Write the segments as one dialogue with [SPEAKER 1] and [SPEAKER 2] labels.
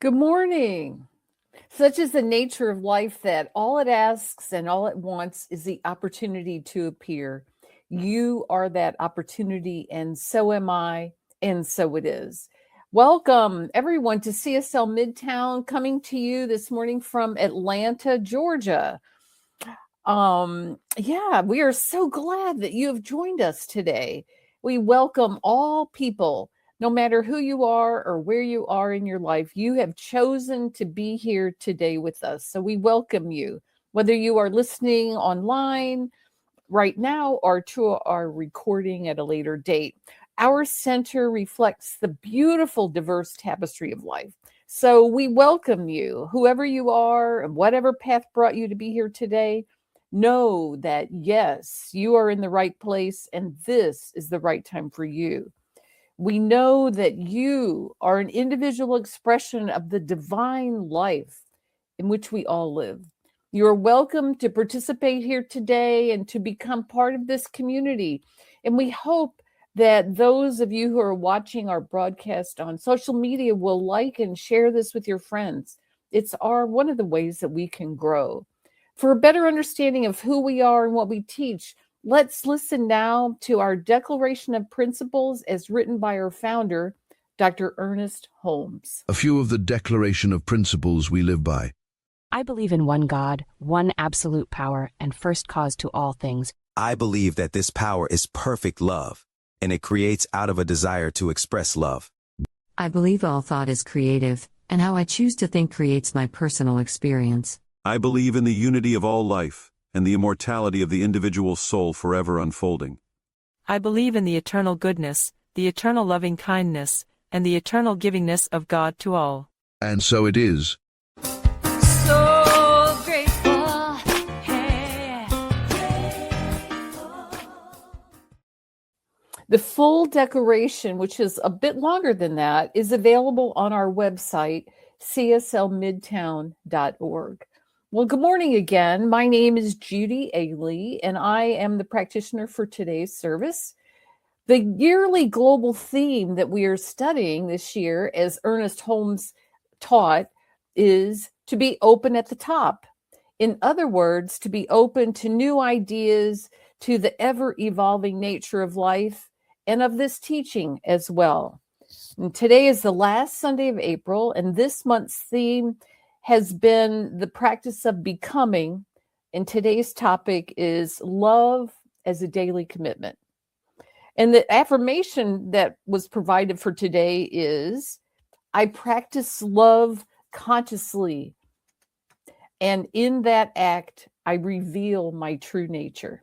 [SPEAKER 1] Good morning. Such is the nature of life that all it asks and all it wants is the opportunity to appear. You are that opportunity, and so am I, and so it is. Welcome, everyone, to CSL Midtown, coming to you this morning from Atlanta, Georgia. We are so glad that you have joined us today. We welcome all people, no matter who you are or where you are in your life. You have chosen to be here today with us. So we welcome you, whether you are listening online right now or to our recording at a later date. Our center reflects the beautiful, diverse tapestry of life. So we welcome you, whoever you are, and whatever path brought you to be here today. Know that, yes, you are in the right place, and this is the right time for you. We know that you are an individual expression of the divine life in which we all live. You are welcome to participate here today and to become part of this community. And we hope that those of you who are watching our broadcast on social media will like and share this with your friends. It's one of the ways that we can grow. For a better understanding of who we are and what we teach, let's listen now to our Declaration of Principles as written by our founder, Dr. Ernest Holmes.
[SPEAKER 2] A few of the Declaration of Principles we live by.
[SPEAKER 3] I believe in one God, one absolute power, and first cause to all things.
[SPEAKER 4] I believe that this power is perfect love, and it creates out of a desire to express love.
[SPEAKER 5] I believe all thought is creative, and how I choose to think creates my personal experience.
[SPEAKER 6] I believe in the unity of all life, and the immortality of the individual soul forever unfolding.
[SPEAKER 7] I believe in the eternal goodness, the eternal loving kindness, and the eternal givingness of God to all.
[SPEAKER 2] And so it is.
[SPEAKER 1] So grateful. Hey. The full declaration, which is a bit longer than that, is available on our website, cslmidtown.org. Well, good morning again. My name is Judy Ailey, and I am the practitioner for today's service. The yearly global theme that we are studying this year, as Ernest Holmes taught, is to be open at the top. In other words, to be open to new ideas, to the ever-evolving nature of life, and of this teaching as well. And today is the last Sunday of April, and this month's theme has been the practice of becoming, and today's topic is love as a daily commitment. And the affirmation that was provided for today is, I practice love consciously, and in that act, I reveal my true nature.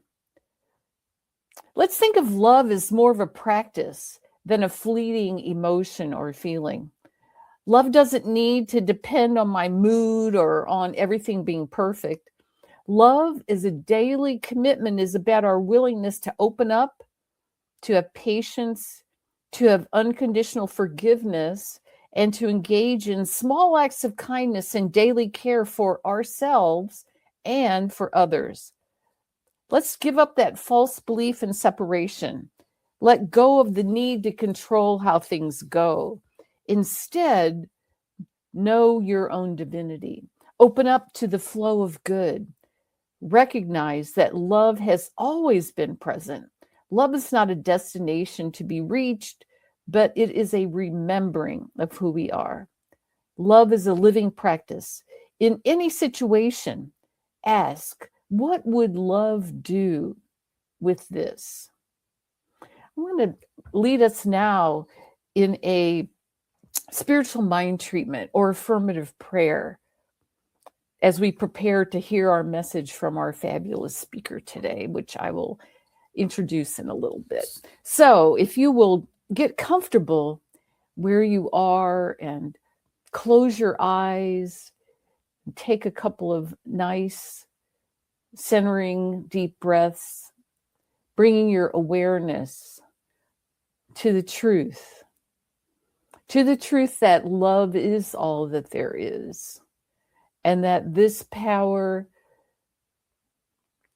[SPEAKER 1] Let's think of love as more of a practice than a fleeting emotion or feeling. Love doesn't need to depend on my mood or on everything being perfect. Love is a daily commitment, is about our willingness to open up, to have patience, to have unconditional forgiveness, and to engage in small acts of kindness and daily care for ourselves and for others. Let's give up that false belief in separation. Let go of the need to control how things go. Instead, know your own divinity. Open up to the flow of good. Recognize that love has always been present. Love is not a destination to be reached, but it is a remembering of who we are. Love is a living practice. In any situation, ask, what would love do with this? I want to lead us now in a spiritual mind treatment or affirmative prayer as we prepare to hear our message from our fabulous speaker today, which I will introduce in a little bit. So if you will get comfortable where you are and close your eyes, and take a couple of nice centering deep breaths, bringing your awareness to the truth that love is all that there is, and that this power,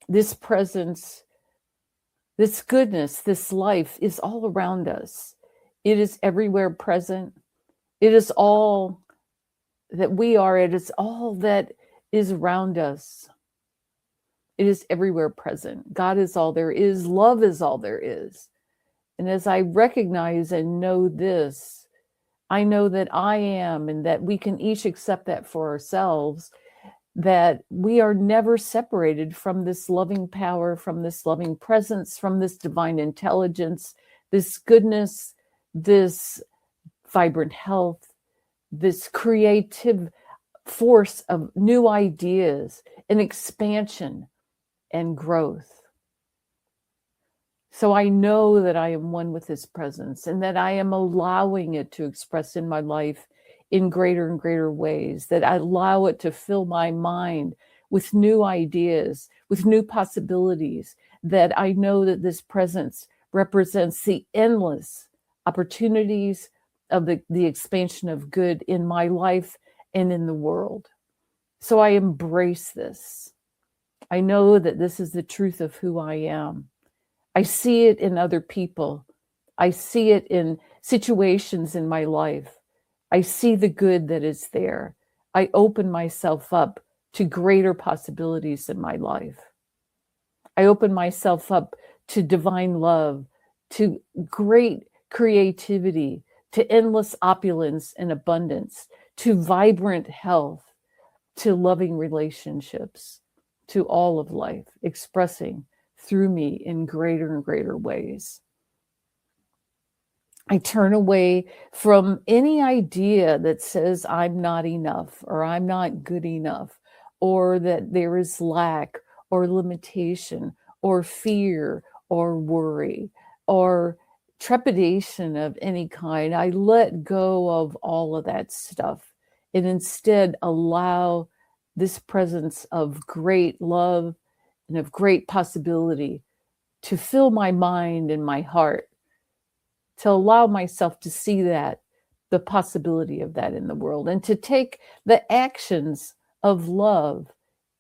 [SPEAKER 1] this presence, this goodness, this life is all around us. It is everywhere present. It is all that we are. It is all that is around us. It is everywhere present. God is all there is. Love is all there is. And as I recognize and know this, I know that I am, and that we can each accept that for ourselves, that we are never separated from this loving power, from this loving presence, from this divine intelligence, this goodness, this vibrant health, this creative force of new ideas and expansion and growth. So I know that I am one with this presence, and that I am allowing it to express in my life in greater and greater ways, that I allow it to fill my mind with new ideas, with new possibilities, that I know that this presence represents the endless opportunities of the expansion of good in my life and in the world. So I embrace this. I know that this is the truth of who I am. I see it in other people. I see it in situations in my life. I see the good that is there. I open myself up to greater possibilities in my life. I open myself up to divine love, to great creativity, to endless opulence and abundance, to vibrant health, to loving relationships, to all of life expressing through me in greater and greater ways. I turn away from any idea that says I'm not enough, or I'm not good enough, or that there is lack or limitation or fear or worry or trepidation of any kind. I let go of all of that stuff and instead allow this presence of great love and of great possibility to fill my mind and my heart, to allow myself to see that, the possibility of that in the world, and to take the actions of love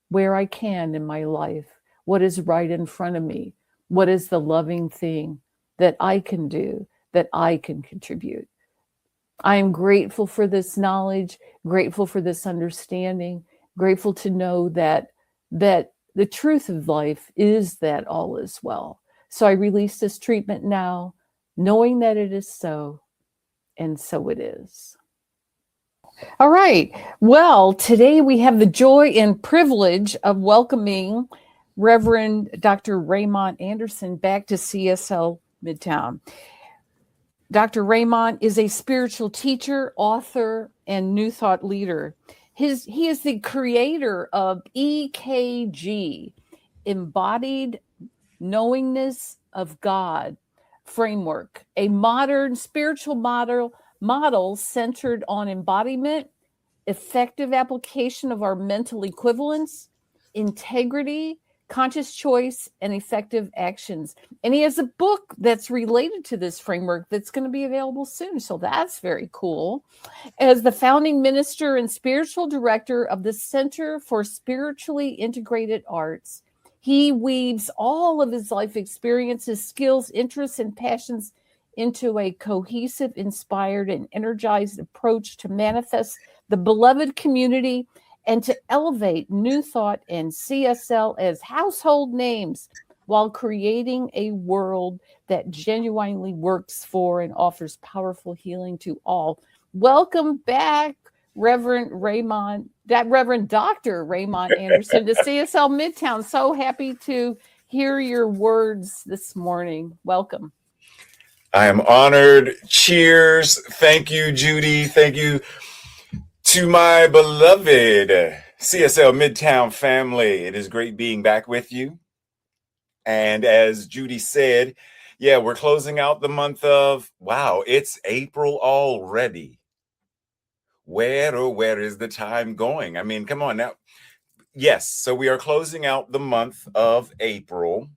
[SPEAKER 1] where I can in my life. What is right in front of me? What is the loving thing that I can do, that I can contribute? I am grateful for this knowledge, grateful for this understanding, grateful to know that the truth of life is that all is well. So I release this treatment now, knowing that it is so, and so it is. All right. Well, today we have the joy and privilege of welcoming Reverend Dr. Raymont Anderson back to CSL Midtown. Dr. Raymont is a spiritual teacher, author, and New Thought leader. He is the creator of EKG, Embodied Knowingness of God framework, a modern spiritual model centered on embodiment, effective application of our mental equivalents, integrity, conscious choice, and effective actions. And he has a book that's related to this framework that's going to be available soon. So that's very cool. As the founding minister and spiritual director of the Center for Spiritually Integrated Arts, he weaves all of his life experiences, skills, interests, and passions into a cohesive, inspired, and energized approach to manifest the beloved community and to elevate New Thought and CSL as household names while creating a world that genuinely works for and offers powerful healing to all. Welcome back, Reverend Dr. Raymont Anderson to CSL Midtown. So happy to hear your words this morning. Welcome.
[SPEAKER 8] I am honored. Cheers. Thank you, Judy. Thank you to my beloved CSL Midtown family. It is great being back with you. And as Judy said, yeah, we're closing out the month of, wow, it's April already. Where is the time going? I mean, come on now. Yes, so we are closing out the month of April.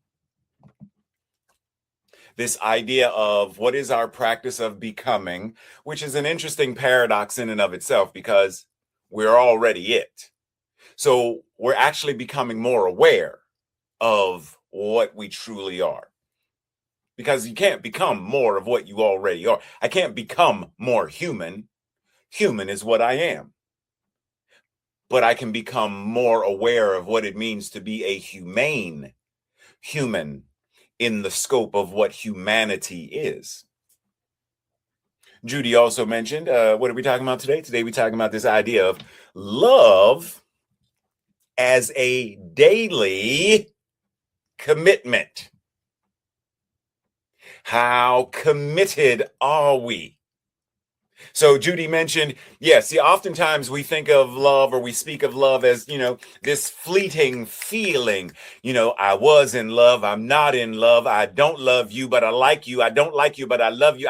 [SPEAKER 8] This idea of what is our practice of becoming, which is an interesting paradox in and of itself because we're already it. So we're actually becoming more aware of what we truly are. Because you can't become more of what you already are. I can't become more human. Human is what I am. but I can become more aware of what it means to be a humane human in the scope of what humanity is. Judy also mentioned, what are we talking about today? Today we're talking about this idea of love as a daily commitment. How committed are we? So Judy mentioned, see, oftentimes we think of love, or we speak of love as, this fleeting feeling. I was in love, I'm not in love, I don't love you, but I like you, I don't like you, but I love you,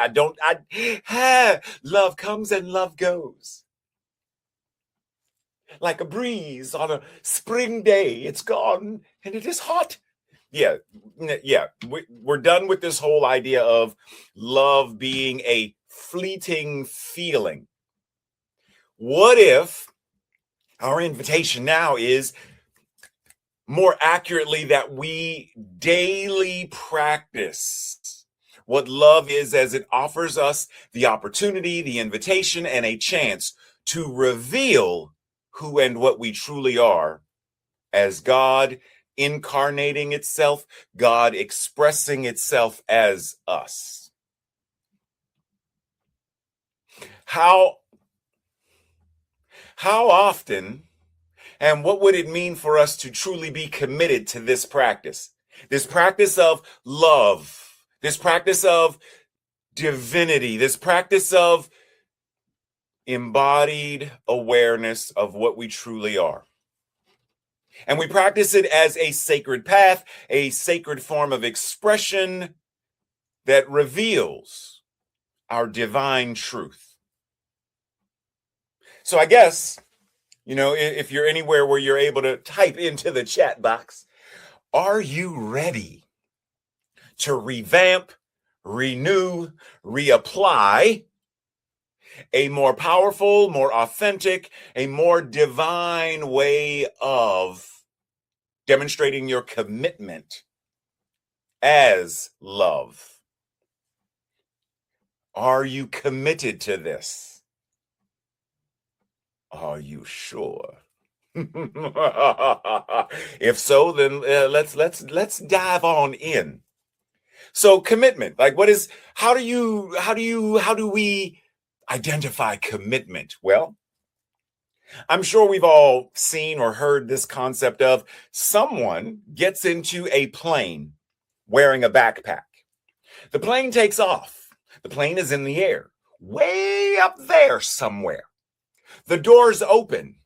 [SPEAKER 8] love comes and love goes. Like a breeze on a spring day, it's gone and it is hot. We're done with this whole idea of love being a fleeting feeling. What if our invitation now is more accurately that we daily practice what love is, as it offers us the opportunity, the invitation, and a chance to reveal who and what we truly are as God incarnating itself, God expressing itself as us. How often, and what would it mean for us to truly be committed to this practice of love, this practice of divinity, this practice of embodied awareness of what we truly are? And we practice it as a sacred path, a sacred form of expression that reveals our divine truth. So I guess, if you're anywhere where you're able to type into the chat box, are you ready to revamp, renew, reapply a more powerful, more authentic, a more divine way of demonstrating your commitment as love? Are you committed to this? Are you sure? If so, then let's dive on in. So commitment, like how do we identify commitment? Well, I'm sure we've all seen or heard this concept of someone gets into a plane wearing a backpack. The plane takes off. The plane is in the air, way up there somewhere. The doors open,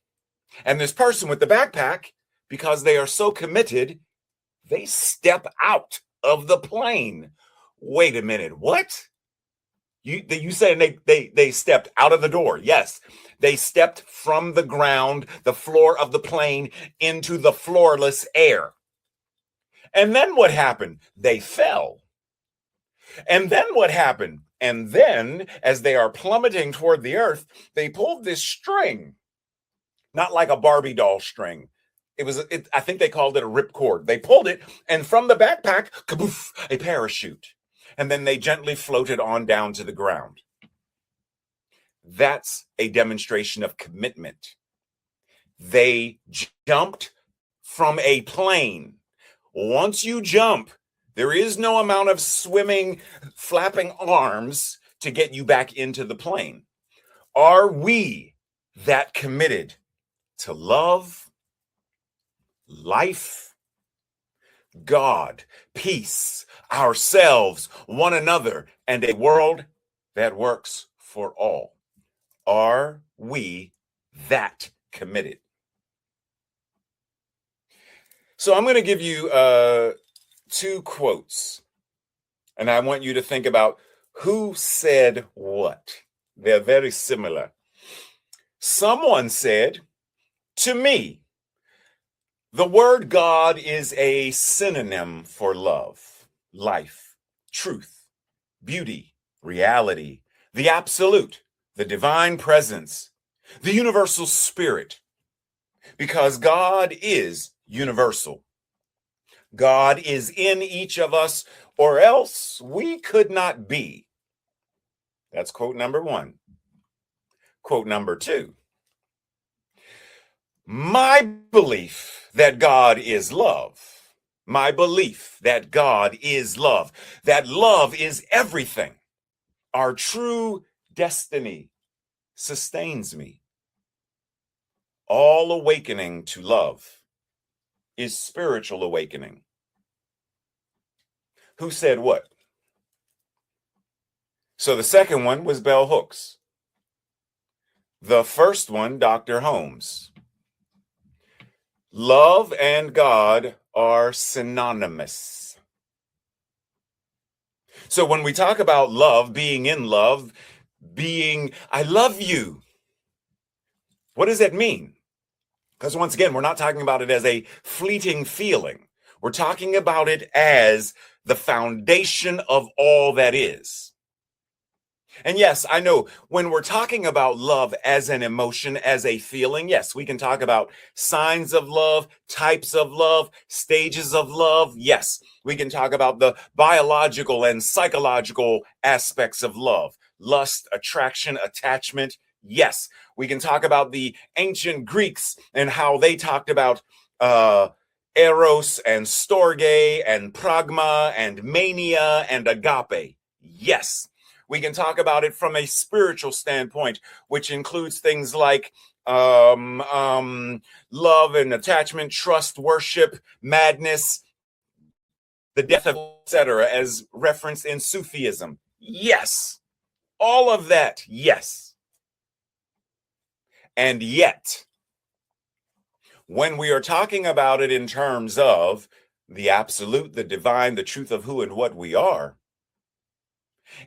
[SPEAKER 8] and this person with the backpack, because they are so committed, they step out of the plane. Wait a minute, what? You saying they stepped out of the door? Yes, they stepped from the ground, the floor of the plane, into the floorless air. And then what happened? They fell. And then what happened? And then, as they are plummeting toward the earth, they pulled this string, not like a Barbie doll string. I think they called it a ripcord. They pulled it, and from the backpack, kaboof, a parachute. And then they gently floated on down to the ground. That's a demonstration of commitment. They jumped from a plane. Once you jump, there is no amount of swimming, flapping arms to get you back into the plane. Are we that committed to love, life, God, peace, ourselves, one another, and a world that works for all? Are we that committed? So I'm going to give you two quotes, and I want you to think about who said what. They're very similar. Someone said, to me, the word God is a synonym for love, life, truth, beauty, reality, the absolute, the divine presence, the universal spirit, because God is universal. God is in each of us, or else we could not be. That's quote number one. Quote number two. My belief that God is love, my belief that God is love, that love is everything, our true destiny sustains me. All awakening to love is spiritual awakening. Who said what? So the second one was Bell Hooks. The first one, Dr. Holmes. Love and God are synonymous. So when we talk about love, being in love, being, I love you, what does that mean? Because once again, we're not talking about it as a fleeting feeling. We're talking about it as the foundation of all that is. And yes, I know when we're talking about love as an emotion, as a feeling, yes, we can talk about signs of love, types of love, stages of love. Yes, we can talk about the biological and psychological aspects of love, lust, attraction, attachment. Yes, we can talk about the ancient Greeks and how they talked about eros and storge and pragma and mania and agape. Yes. We can talk about it from a spiritual standpoint, which includes things like love and attachment, trust, worship, madness, the death of, etc., as referenced in Sufism. Yes, all of that, yes. And yet, when we are talking about it in terms of the absolute, the divine, the truth of who and what we are,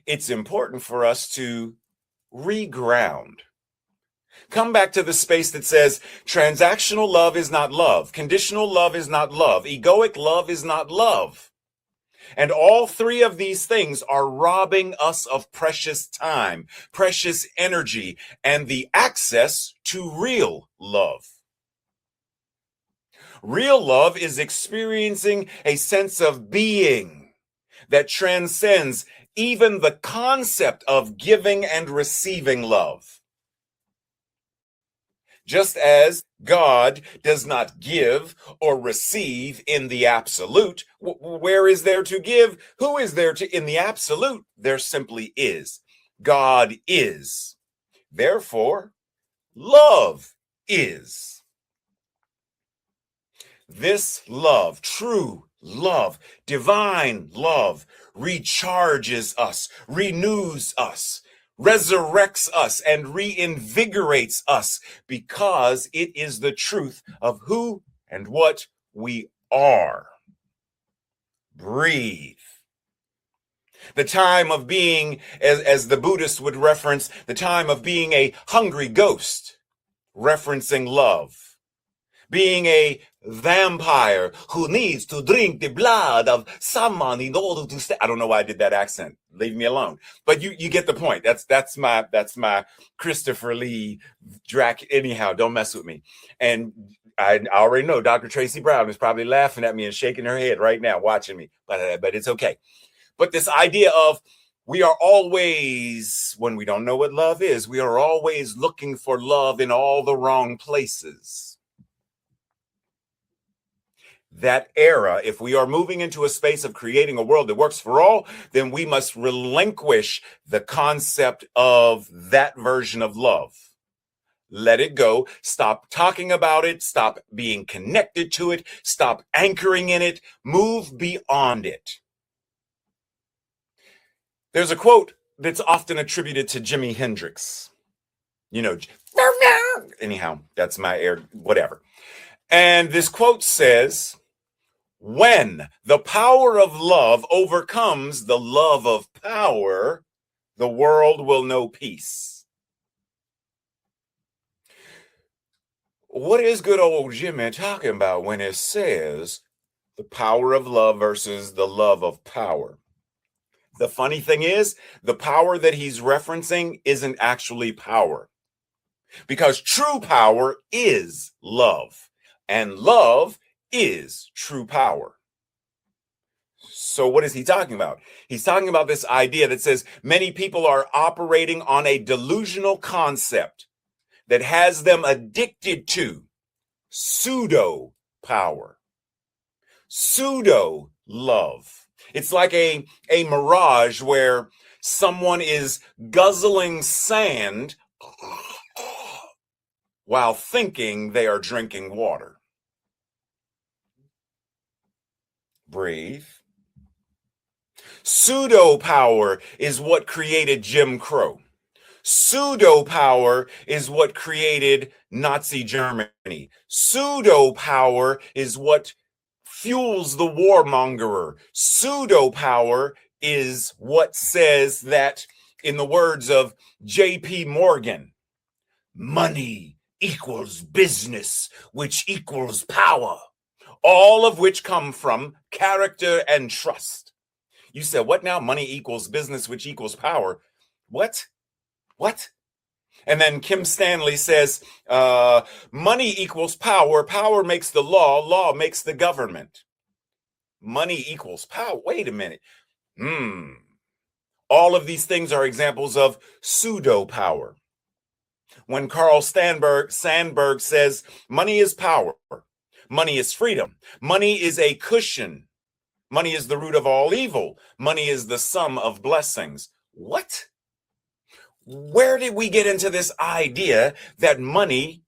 [SPEAKER 8] it's important for us to reground. Come back to the space that says transactional love is not love. Conditional love is not love. Egoic love is not love. And all three of these things are robbing us of precious time, precious energy, and the access to real love. Real love is experiencing a sense of being that transcends even the concept of giving and receiving love. Just as God does not give or receive in the absolute, where is there to give? Who is there to? In the absolute, there simply is. God is. Therefore, love is. This love, true love, divine love, recharges us, renews us, resurrects us, and reinvigorates us because it is the truth of who and what we are. Breathe. The time of being, as the Buddhists would reference, the time of being a hungry ghost, referencing love. Being a vampire who needs to drink the blood of someone in order to stay. I don't know why I did that accent. Leave me alone. But you get the point. That's my Christopher Lee Drac. Anyhow, don't mess with me. And I already know Dr. Tracy Brown is probably laughing at me and shaking her head right now, watching me. But it's okay. But this idea of we are always, when we don't know what love is, we are always looking for love in all the wrong places. That era, if we are moving into a space of creating a world that works for all, then we must relinquish the concept of that version of love. Let it go. Stop talking about it. Stop being connected to it. Stop anchoring in it. Move beyond it. There's a quote that's often attributed to Jimi Hendrix. You know, anyhow, that's my air, whatever. And this quote says, when the power of love overcomes the love of power, the world will know peace. What is good old Jimmy talking about when it says the power of love versus the love of power? The funny thing is, the power that he's referencing isn't actually power, because true power is love, and love is true power. So what is he talking about? He's talking about this idea that says many people are operating on a delusional concept that has them addicted to pseudo power, pseudo love. It's like a mirage where someone is guzzling sand while thinking they are drinking water. Breathe. Pseudo power is what created Jim Crow. Pseudo power is what created Nazi Germany. Pseudo power is what fuels the warmongerer. Pseudo power is what says that, in the words of J.P. Morgan, money equals business, which equals power, all of which come from character and trust. You said, what now? Money equals business, which equals power. What? And then Kim Stanley says, money equals power. Power makes the law. Law makes the government. Money equals power. Wait a minute. All of these things are examples of pseudo power. When Carl Sandburg says, money is power. Money is freedom. Money is a cushion. Money is the root of all evil. Money is the sum of blessings. What? Where did we get into this idea that money,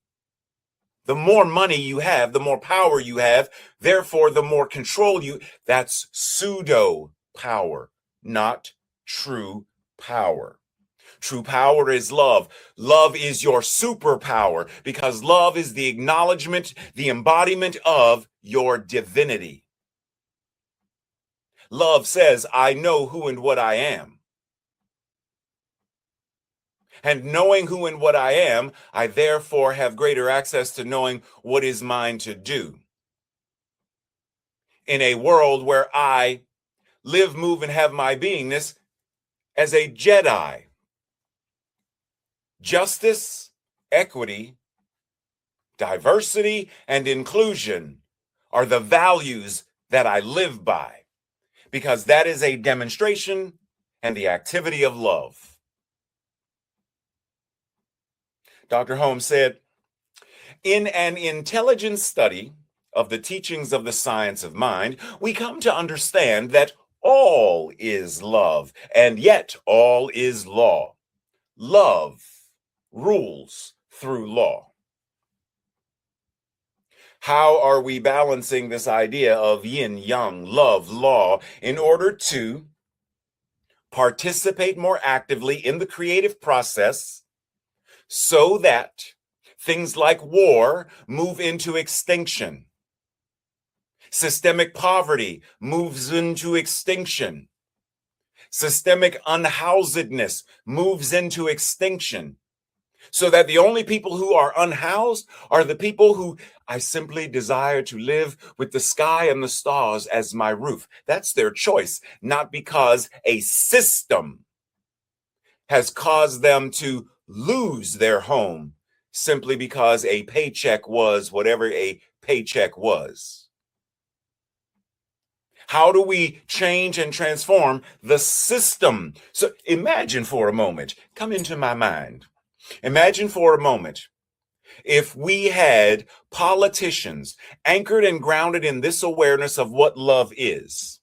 [SPEAKER 8] the more money you have, the more power you have, therefore the more control that's pseudo power, not true power. True power is love. Love is your superpower because love is the acknowledgement, the embodiment of your divinity. Love says, I know who and what I am. And knowing who and what I am, I therefore have greater access to knowing what is mine to do. In a world where I live, move, and have my beingness as a Jedi. Justice, equity, diversity, and inclusion are the values that I live by, because that is a demonstration and the activity of love. Dr. Holmes said, in an intelligent study of the teachings of the science of mind, we come to understand that all is love, and yet all is law. Love rules through law. How are we balancing this idea of yin, yang, love, law, in order to participate more actively in the creative process so that things like war move into extinction? Systemic poverty moves into extinction. Systemic unhousedness moves into extinction. So that the only people who are unhoused are the people who I simply desire to live with the sky and the stars as my roof. That's their choice, not because a system has caused them to lose their home simply because a paycheck was whatever a paycheck was. How do we change and transform the system? So imagine for a moment, come into my mind. Imagine for a moment if we had politicians anchored and grounded in this awareness of what love is,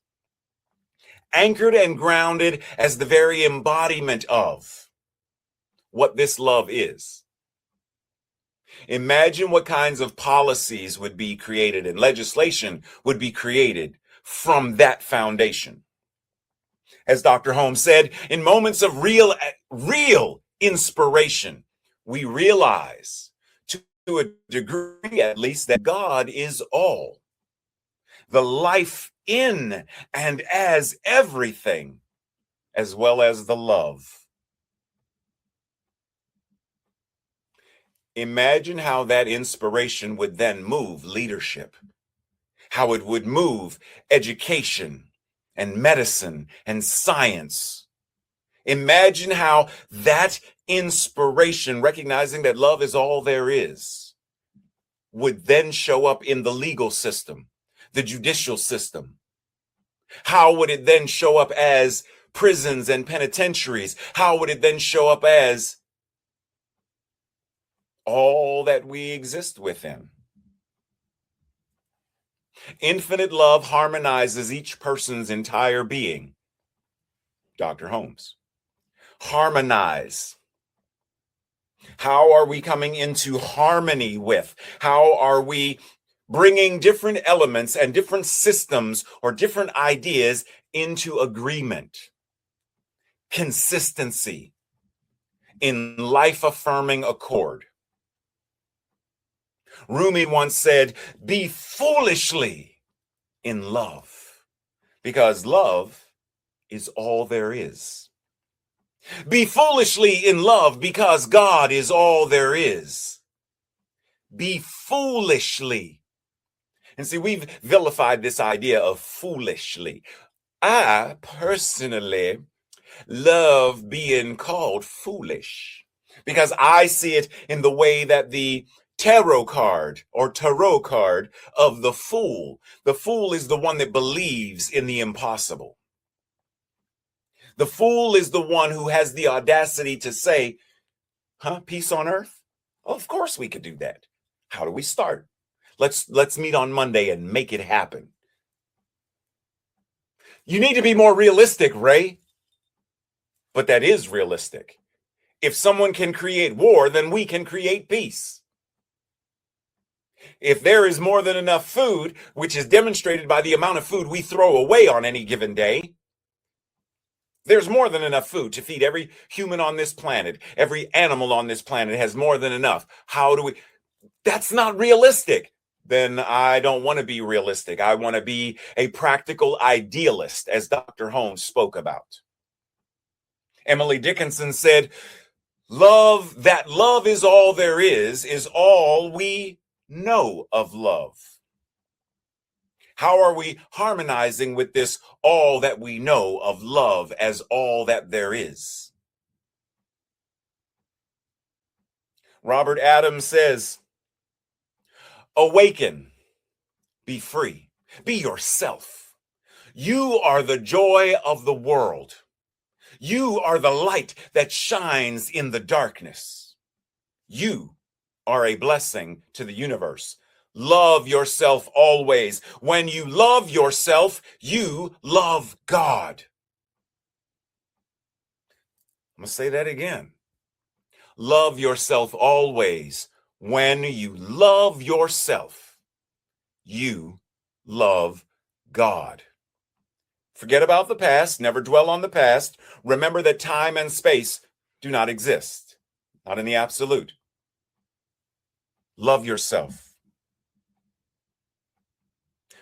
[SPEAKER 8] anchored and grounded as the very embodiment of what this love is. Imagine what kinds of policies would be created and legislation would be created from that foundation. As Dr. Holmes said, in moments of real inspiration, we realize, to a degree at least, that God is all. The life in and as everything, as well as the love. Imagine how that inspiration would then move leadership, how it would move education and medicine and science. Imagine how that inspiration, recognizing that love is all there is, would then show up in the legal system, the judicial system. How would it then show up as prisons and penitentiaries? How would it then show up as all that we exist within? Infinite love harmonizes each person's entire being. Dr. Holmes. Harmonize. How are we coming into harmony with? How are we bringing different elements and different systems or different ideas into agreement? Consistency in life-affirming accord. Rumi once said, be foolishly in love, because love is all there is. Be foolishly in love because God is all there is. Be foolishly. And see, we've vilified this idea of foolishly. I personally love being called foolish because I see it in the way that the tarot card of the fool is the one that believes in the impossible. The fool is the one who has the audacity to say, peace on earth? Oh, of course we could do that. How do we start? Let's meet on Monday and make it happen. You need to be more realistic, Ray. But that is realistic. If someone can create war, then we can create peace. If there is more than enough food, which is demonstrated by the amount of food we throw away on any given day, there's more than enough food to feed every human on this planet. Every animal on this planet has more than enough. How do we? That's not realistic. Then I don't want to be realistic. I want to be a practical idealist, as Dr. Holmes spoke about. Emily Dickinson said, love is all there is all we know of love. How are we harmonizing with this all that we know of love as all that there is? Robert Adams says, awaken, be free, be yourself. You are the joy of the world. You are the light that shines in the darkness. You are a blessing to the universe. Love yourself always. When you love yourself, you love God. I'm going to say that again. Love yourself always. When you love yourself, you love God. Forget about the past. Never dwell on the past. Remember that time and space do not exist. Not in the absolute. Love yourself.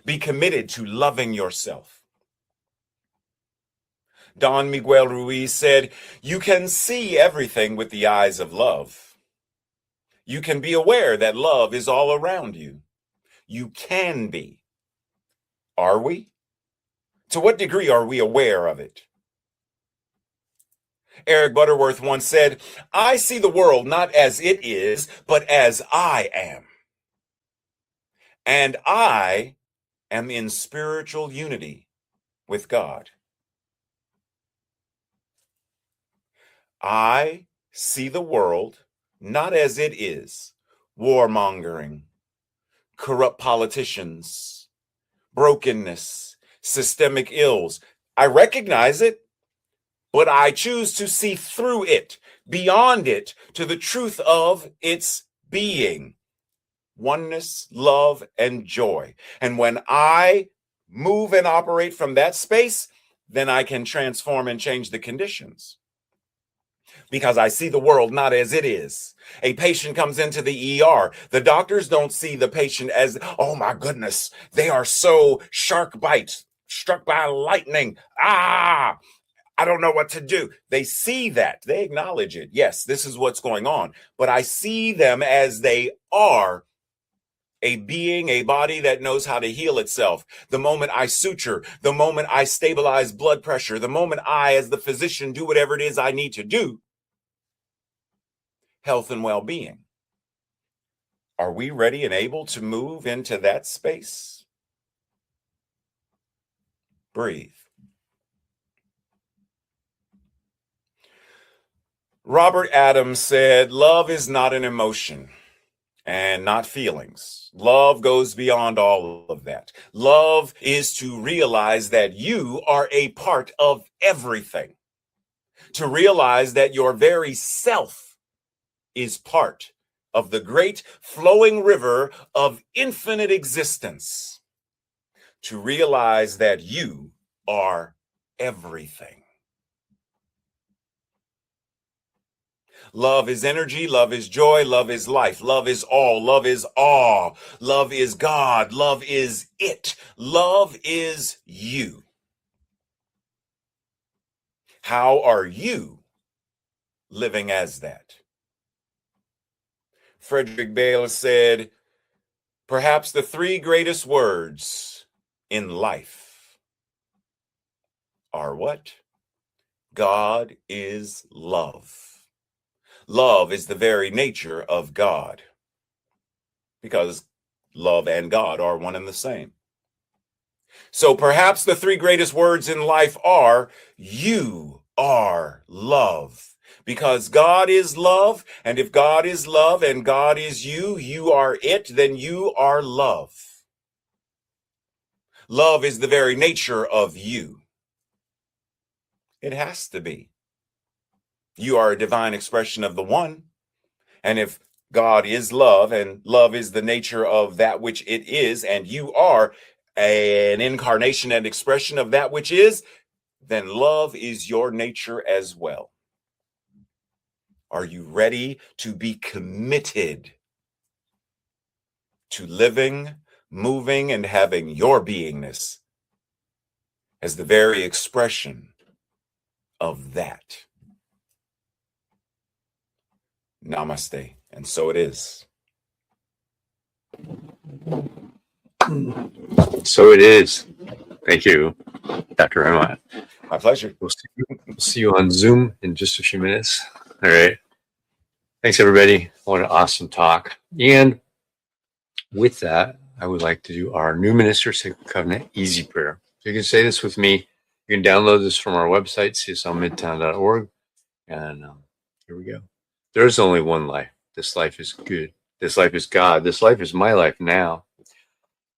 [SPEAKER 8] Be committed to loving yourself. Don Miguel Ruiz said, you can see everything with the eyes of love. You can be aware that love is all around you. You can be. Are we? To what degree are we aware of it? Eric Butterworth once said, I see the world not as it is, but as I am. And I am in spiritual unity with God. I see the world not as it is, warmongering, corrupt politicians, brokenness, systemic ills. I recognize it, but I choose to see through it, beyond it, to the truth of its being. Oneness, love, and joy. And when I move and operate from that space, then I can transform and change the conditions. Because I see the world not as it is. A patient comes into the ER. The doctors don't see the patient as, oh my goodness, they are so shark bites, struck by lightning. I don't know what to do. They see that. They acknowledge it. Yes, this is what's going on. But I see them as they are, a being, a body that knows how to heal itself. The moment I suture, the moment I stabilize blood pressure, the moment I, as the physician, do whatever it is I need to do, health and well-being. Are we ready and able to move into that space? Breathe. Robert Adams said, love is not an emotion, and not feelings. Love goes beyond all of that. Love is to realize that you are a part of everything, to realize that your very self is part of the great flowing river of infinite existence, to realize that you are everything. Love is energy, love is joy, love is life, love is all, love is awe, love is God, love is it, love is you. How are you living as that? Frederick Bale said, perhaps the three greatest words in life are what? God is love. Love is the very nature of God, because love and God are one and the same. So perhaps the three greatest words in life are, you are love. Because God is love, and if God is love and God is you, you are it, then you are love. Love is the very nature of you. It has to be. You are a divine expression of the one. And if God is love and love is the nature of that which it is, and you are an incarnation and expression of that which is, then love is your nature as well. Are you ready to be committed to living, moving, and having your beingness as the very expression of that? Namaste. And so it is.
[SPEAKER 9] So it is. Thank you, Dr. Raymont.
[SPEAKER 8] My pleasure.
[SPEAKER 9] We'll see you on Zoom in just a few minutes. All right. Thanks, everybody. What an awesome talk. And with that, I would like to do our new minister sacred covenant easy prayer. So you can say this with me. You can download this from our website, cslmidtown.org. And here we go. There is only one life. This life is good. This life is God. This life is my life now.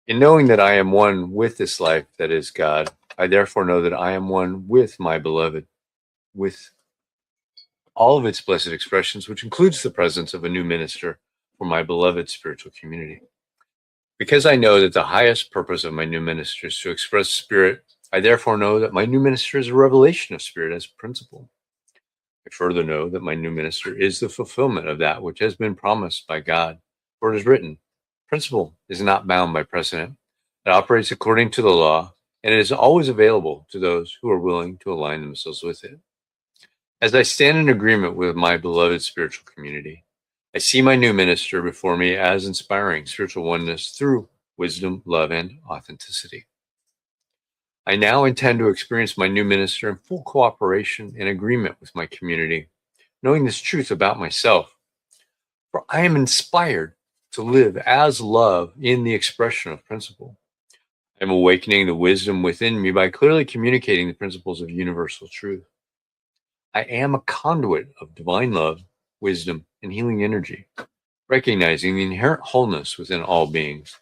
[SPEAKER 9] In knowing that I am one with this life that is God, I therefore know that I am one with my beloved, with all of its blessed expressions, which includes the presence of a new minister for my beloved spiritual community. Because I know that the highest purpose of my new minister is to express spirit, I therefore know that my new minister is a revelation of spirit as a principle. I further know that my new minister is the fulfillment of that which has been promised by God. For it is written, principle is not bound by precedent. It operates according to the law, and it is always available to those who are willing to align themselves with it. As I stand in agreement with my beloved spiritual community, I see my new minister before me as inspiring spiritual oneness through wisdom, love, and authenticity. I now intend to experience my new minister in full cooperation and agreement with my community, knowing this truth about myself. For I am inspired to live as love in the expression of principle. I am awakening the wisdom within me by clearly communicating the principles of universal truth. I am a conduit of divine love, wisdom, and healing energy, recognizing the inherent wholeness within all beings.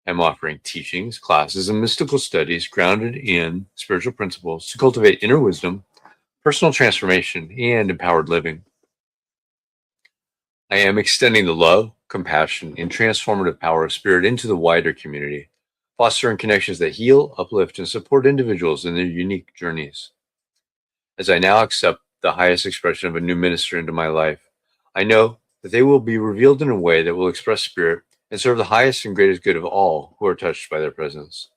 [SPEAKER 9] I'm offering teachings, classes, and mystical studies grounded in spiritual principles to cultivate inner wisdom, personal transformation, and empowered living. I am extending the love, compassion, and transformative power of spirit into the wider community, fostering connections that heal, uplift, and support individuals in their unique journeys. As I now accept the highest expression of a new minister into my life, I know that they will be revealed in a way that will express spirit and serve the highest and greatest good of all who are touched by their presence.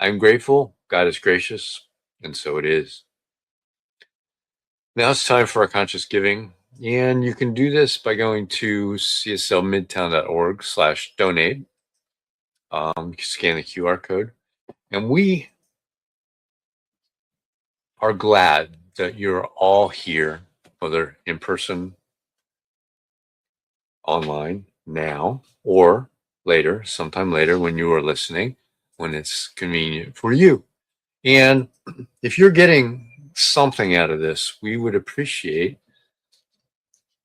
[SPEAKER 9] I am grateful, God is gracious, and so it is. Now it's time for our conscious giving, and you can do this by going to cslmidtown.org/donate. You can scan the QR code, and we are glad that you're all here, whether in person, online, now, or later, sometime later when you are listening, when it's convenient for you. And if you're getting something out of this, we would appreciate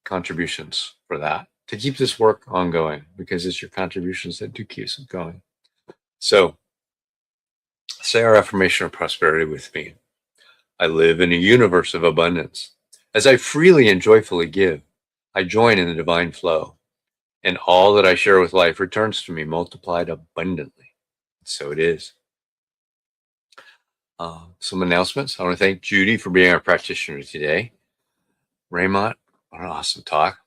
[SPEAKER 9] contributions for that to keep this work ongoing, because it's your contributions that do keep us going. So say our affirmation of prosperity with me. I live in a universe of abundance. As I freely and joyfully give, I join in the divine flow, and all that I share with life returns to me multiplied abundantly. So it is. Some announcements. I want to thank Judy for being our practitioner today. Raymont, what an awesome talk.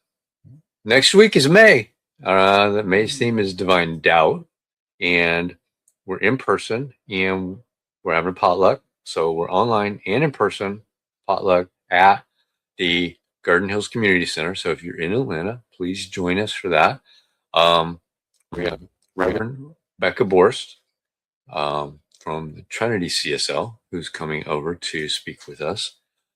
[SPEAKER 9] Next week is May. May's theme is divine doubt, and we're in person and we're having a potluck. So we're online and in person potluck at the Garden Hills Community Center. So if you're in Atlanta, please join us for that. We have Reverend Becca Borst from the Trinity CSL, who's coming over to speak with us.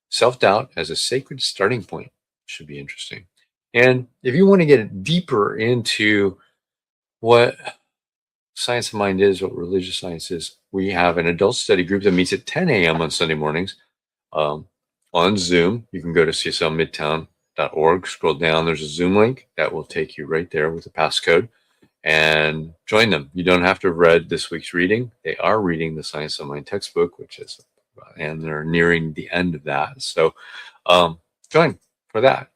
[SPEAKER 9] Self-doubt as a sacred starting point should be interesting. And if you want to get deeper into what science of mind is, what religious science is, we have an adult study group that meets at 10 a.m. on Sunday mornings on Zoom. You can go to cslmidtown.org, scroll down, there's a Zoom link that will take you right there with the passcode, and join them. You don't have to have read this week's reading. They are reading the Science of Mind textbook, and they're nearing the end of that. So join for that.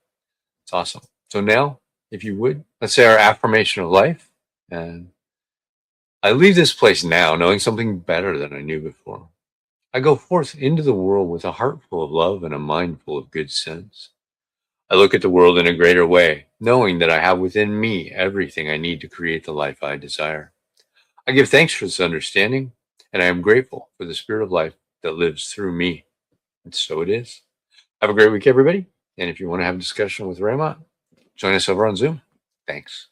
[SPEAKER 9] It's awesome. So now, if you would, let's say our affirmation of life. And I leave this place now knowing something better than I knew before. I go forth into the world with a heart full of love and a mind full of good sense. I look at the world in a greater way, knowing that I have within me everything I need to create the life I desire. I give thanks for this understanding, and I am grateful for the spirit of life that lives through me. And so it is. Have a great week, everybody. And if you want to have a discussion with Raymont, join us over on Zoom. Thanks.